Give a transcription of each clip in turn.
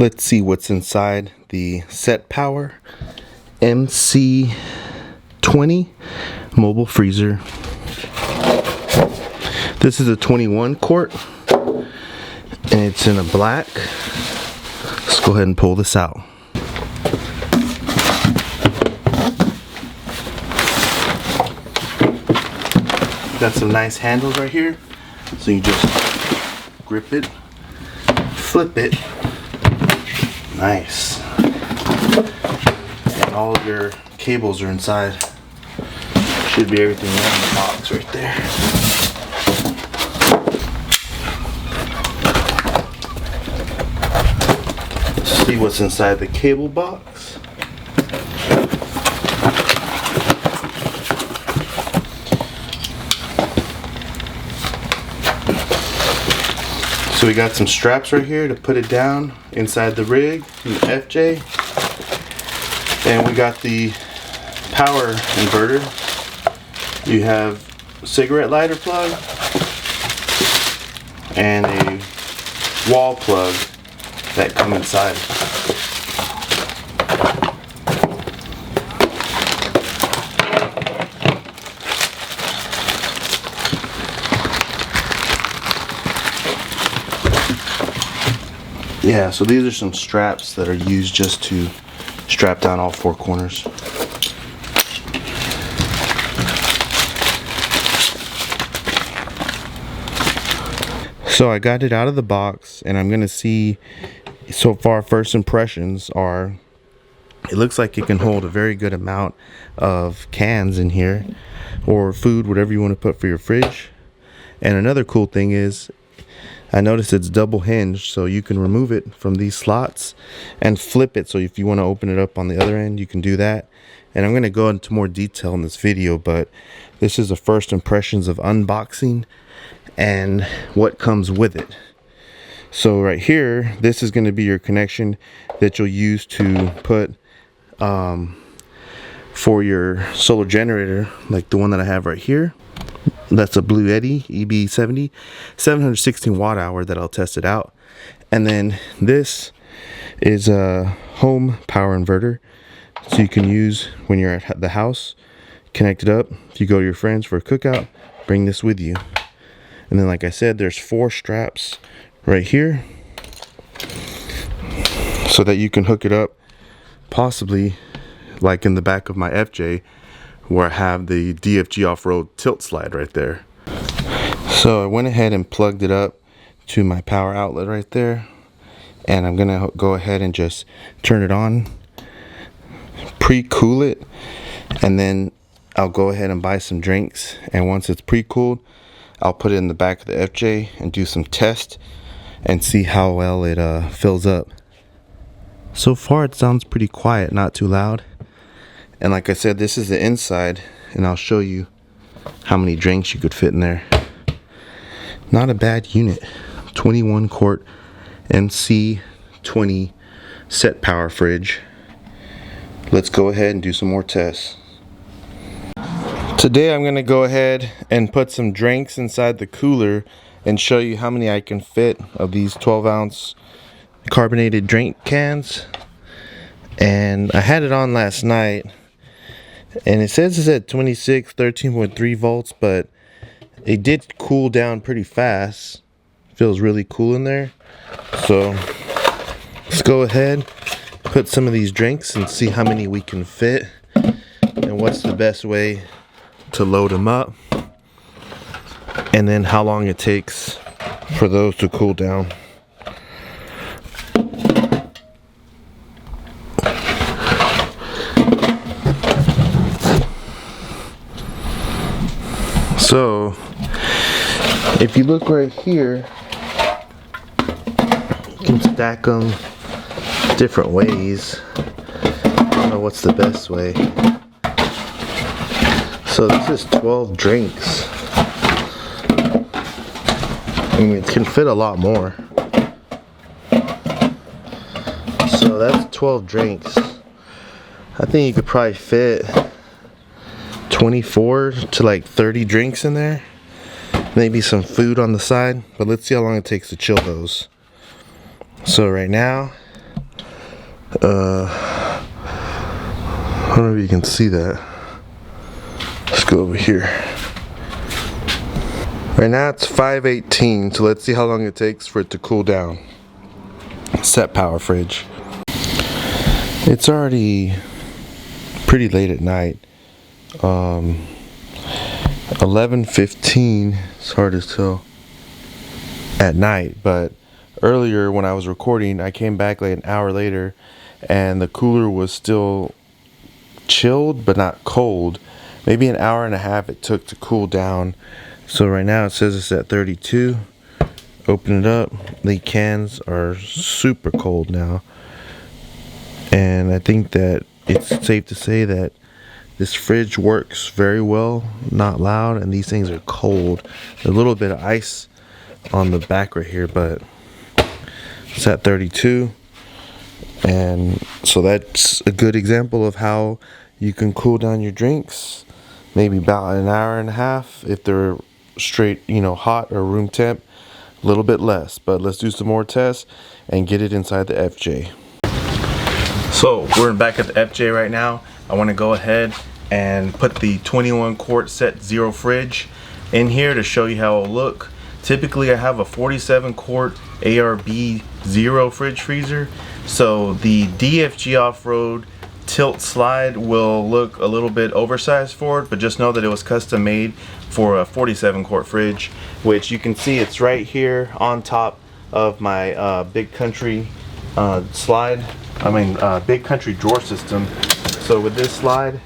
Let's see what's inside the SetPower MC20 mobile freezer. This is a 21 quart and it's in a black. Let's go ahead and pull this out. Got some nice handles right here, so you just grip it, flip it. Nice. And all of your cables are inside. Should be everything in the box right there. Let's see what's inside the cable box. So we got some straps right here to put it down inside the rig, the FJ. And we got the power inverter. You have a cigarette lighter plug and a wall plug that come inside. Yeah, so these are some straps that are used just to strap down all four corners. So I got it out of the box and I'm gonna see, so far first impressions are, it looks like it can hold a very good amount of cans in here, or food, whatever you want to put for your fridge. And another cool thing is, I noticed it's double hinged, so you can remove it from these slots and flip it. So if you want to open it up on the other end, you can do that. And I'm going to go into more detail in this video, but this is the first impressions of unboxing and what comes with it. So right here, this is going to be your connection that you'll use to put for your solar generator, like the one that I have right here. That's a Blue Eddy EB70, 716 watt hour that I'll test it out. And then this is a home power inverter, so you can use when you're at the house, connect it up. If you go to your friends for a cookout, bring this with you. And then, like I said, there's 4 straps right here so that you can hook it up, possibly like in the back of my FJ, where I have the DFG off-road tilt slide right there. So I went ahead and plugged it up to my power outlet right there, and I'm gonna go ahead and just turn it on, pre-cool it, and then I'll go ahead and buy some drinks, and once it's pre-cooled, I'll put it in the back of the FJ and do some tests and see how well it fills up. So far it sounds pretty quiet, not too loud. And like I said, this is the inside, and I'll show you how many drinks you could fit in there. Not a bad unit. 21 quart MC20 SetPower fridge. Let's go ahead and do some more tests. Today I'm going to go ahead and put some drinks inside the cooler and show you how many I can fit of these 12-ounce carbonated drink cans. And I had it on last night, and it says it's at 26, 13.3 volts, but it did cool down pretty fast. Feels really cool in there. So let's go ahead, put some of these drinks and see how many we can fit and what's the best way to load them up, and then how long it takes for those to cool down. So if you look right here, you can stack them different ways. I don't know what's the best way. So this is 12 drinks. I mean, it can fit a lot more. So that's 12 drinks. I think you could probably fit 24 to like 30 drinks in there. Maybe some food on the side, but let's see how long it takes to chill those. So right now I don't know if you can see that. Let's go over here. Right now it's 5:18, so let's see how long it takes for it to cool down. SetPower fridge. It's already pretty late at night. 11:15. It's hard to tell at night, but earlier when I was recording, I came back like an hour later, and the cooler was still chilled but not cold. Maybe an hour and a half it took to cool down. So right now it says it's at 32. Open it up. The cans are super cold now, and I think that it's safe to say that this fridge works very well, not loud, and these things are cold. A little bit of ice on the back right here, but it's at 32. And so that's a good example of how you can cool down your drinks. Maybe about an hour and a half if they're straight, hot or room temp. A little bit less, but let's do some more tests and get it inside the FJ. So we're back at the FJ right now. I want to go ahead and put the 21 quart Set Zero fridge in here to show you how it'll look. Typically I have a 47 quart ARB Zero fridge freezer, so the DFG off-road tilt slide will look a little bit oversized for it, but just know that it was custom made for a 47 quart fridge, which you can see it's right here on top of my Big Country Big Country drawer system. So with this slide,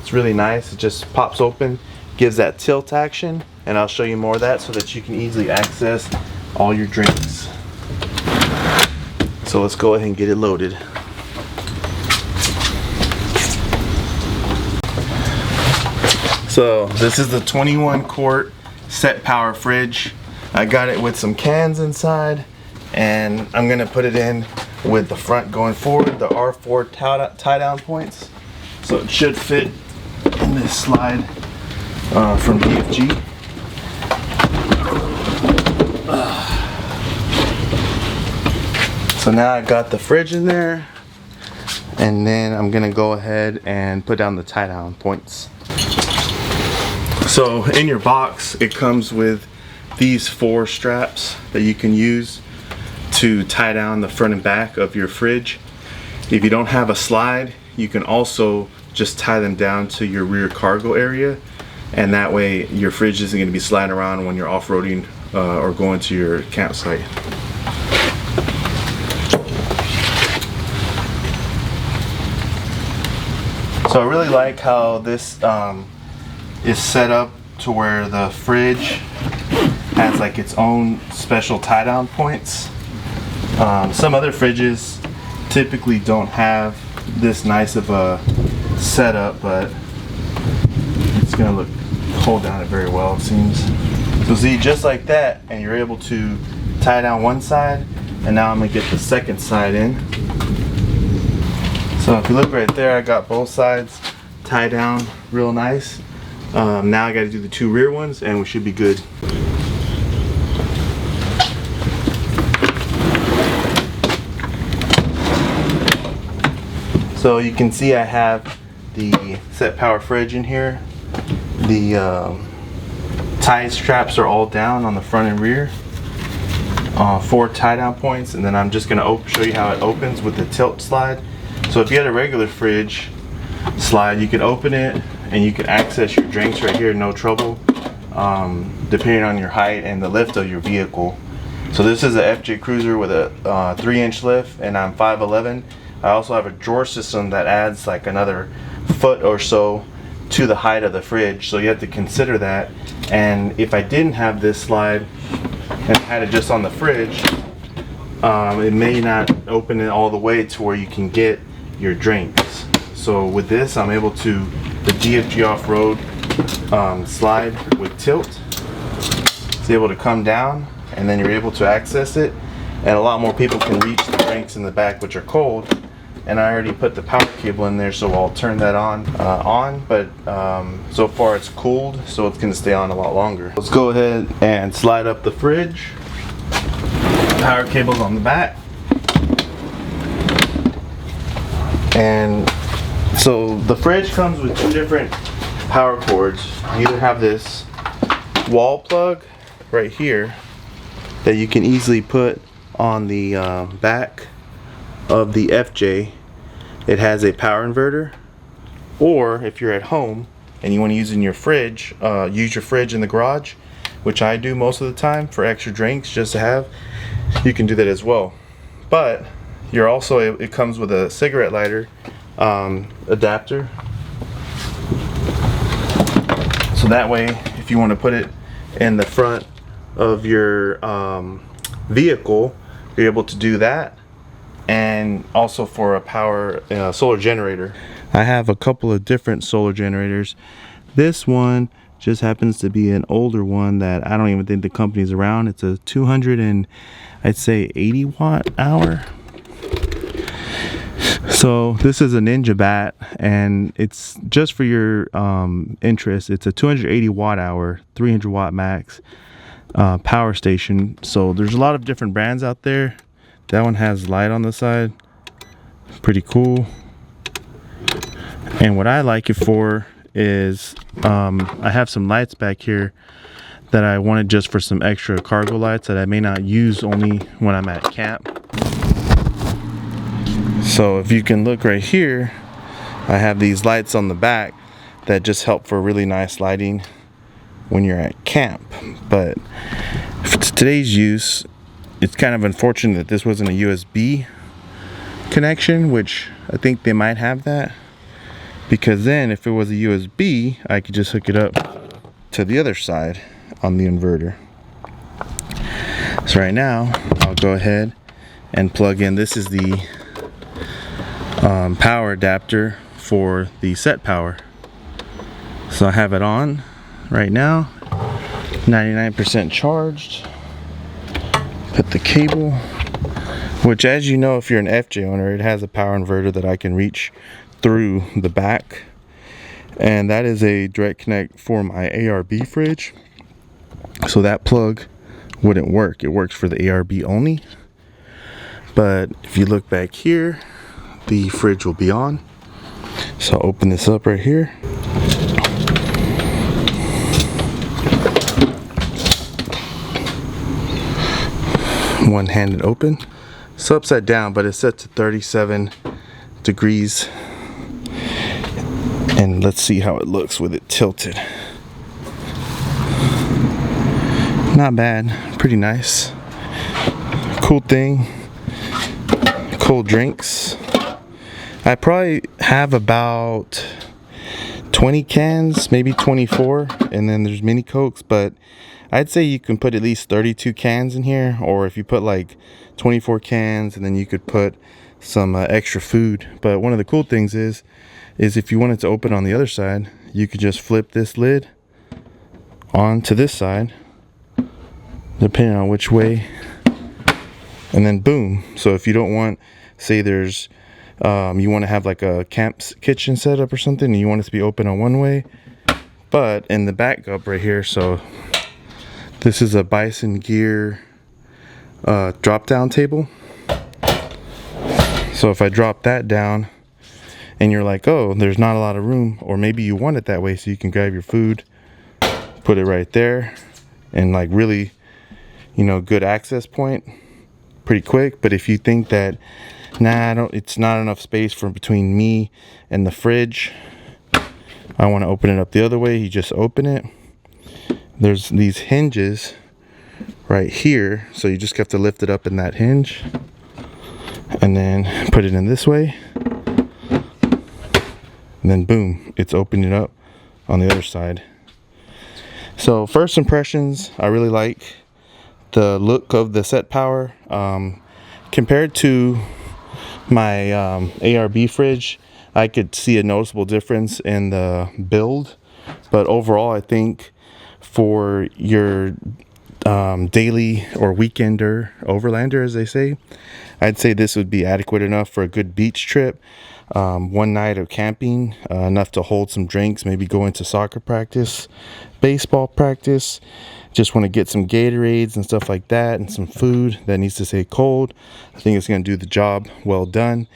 it's really nice. It just pops open, gives that tilt action, and I'll show you more of that so that you can easily access all your drinks. So let's go ahead and get it loaded. So this is the 21 quart SetPower fridge. I got it with some cans inside, and I'm gonna put it in with the front going forward, the R4 tie down points. So it should fit in this slide from DFG. So now I've got the fridge in there, and then I'm gonna go ahead and put down the tie down points. So in your box it comes with these 4 straps that you can use to tie down the front and back of your fridge. If you don't have a slide, you can also just tie them down to your rear cargo area, and that way your fridge isn't going to be sliding around when you're off-roading or going to your campsite. So I really like how this is set up to where the fridge has like its own special tie down points. Some other fridges typically don't have this nice of a setup, but it's gonna hold down it very well, it seems. So see, just like that, and you're able to tie down one side, and now I'm gonna get the second side in. So if you look right there, I got both sides tied down real nice. Now I got to do the 2 rear ones, and we should be good. So you can see I have the SetPower fridge in here. The tie straps are all down on the front and rear. 4 tie down points, and then I'm just going to show you how it opens with the tilt slide. So if you had a regular fridge slide, you can open it and you can access your drinks right here, no trouble, depending on your height and the lift of your vehicle. So this is a FJ Cruiser with a 3-inch lift, and I'm 5'11". I also have a drawer system that adds like another foot or so to the height of the fridge, so you have to consider that. And if I didn't have this slide and had it just on the fridge, it may not open it all the way to where you can get your drinks. So with this, I'm able to, the DFG off-road slide with tilt, it's able to come down, and then you're able to access it, and a lot more people can reach the drinks in the back, which are cold. And I already put the power cable in there, so I'll turn that on, but so far it's cooled, so it's going to stay on a lot longer. Let's go ahead and slide up the fridge. Power cable's on the back. And so the fridge comes with two different power cords. You either have this wall plug right here that you can easily put on the back of the FJ. It has a power inverter, or if you're at home and you want to use in your fridge, use your fridge in the garage, which I do most of the time for extra drinks just to have, you can do that as well. But you're also, it comes with a cigarette lighter adapter, so that way if you want to put it in the front of your vehicle, you're able to do that. And also for a power solar generator. I have a couple of different solar generators. This one just happens to be an older one that I don't even think the company's around. It's a 200 and I'd say 80 watt hour. So this is a Ninja Bat, and it's just for your interest. It's a 280 watt hour, 300 watt max power station. So there's a lot of different brands out there. That one has light on the side, pretty cool. And what I like it for is I have some lights back here that I wanted just for some extra cargo lights that I may not use only when I'm at camp. So if you can look right here, I have these lights on the back that just help for really nice lighting when you're at camp. But for today's use, it's kind of unfortunate that this wasn't a USB connection, which I think they might have that, because then if it was a USB, I could just hook it up to the other side on the inverter. So right now I'll go ahead and plug in. This is the power adapter for the SetPower. So I have it on right now, 99% charged. Put the cable, which, as you know, if you're an FJ owner, it has a power inverter that I can reach through the back, and that is a direct connect for my ARB fridge. So that plug wouldn't work. It works for the ARB only. But if you look back here, the fridge will be on. So I'll open this up right here. One-handed open. It's upside down, but it's set to 37 degrees. And let's see how it looks with it tilted. Not bad, pretty nice. Cool thing, cold drinks. I probably have about 20 cans, maybe 24, and then there's mini Cokes, but I'd say you can put at least 32 cans in here, or if you put like 24 cans, and then you could put some extra food. But one of the cool things is if you wanted to open on the other side, you could just flip this lid onto this side, depending on which way, and then boom. So if you don't want, say there's you want to have like a camp kitchen setup or something, and you want it to be open on one way, but in the backup right here, so this is a Bison Gear drop down table. So if I drop that down and you're like, oh, there's not a lot of room, or maybe you want it that way so you can grab your food, put it right there, and like really, you know, good access point, pretty quick. But if you think that, nah, it's not enough space from between me and the fridge, I want to open it up the other way, you just open it. There's these hinges right here, so you just have to lift it up in that hinge and then put it in this way, and then boom, it's opening up on the other side. So first impressions, I really like the look of the SetPower. Compared to my ARB fridge, I could see a noticeable difference in the build, but overall I think for your daily or weekender overlander, as they say, I'd say this would be adequate enough for a good beach trip, one night of camping, enough to hold some drinks, maybe go into soccer practice, baseball practice, just want to get some Gatorades and stuff like that, and some food that needs to stay cold. I think it's going to do the job well done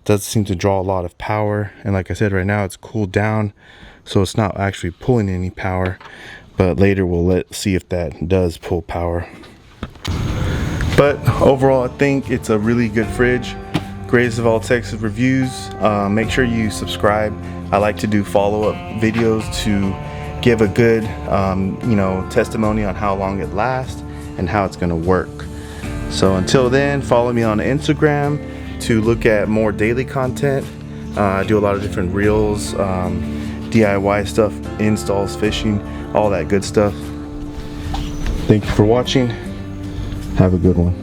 does seem to draw a lot of power, and like I said, right now it's cooled down, so it's not actually pulling any power, but later we'll see if that does pull power. But overall, I think it's a really good fridge. Greatest of all Texas reviews. Make sure you subscribe. I like to do follow-up videos to give a good testimony on how long it lasts and how it's going to work. So until then, follow me on Instagram to look at more daily content. I do a lot of different reels, DIY stuff, installs, fishing, all that good stuff. Thank you for watching. Have a good one.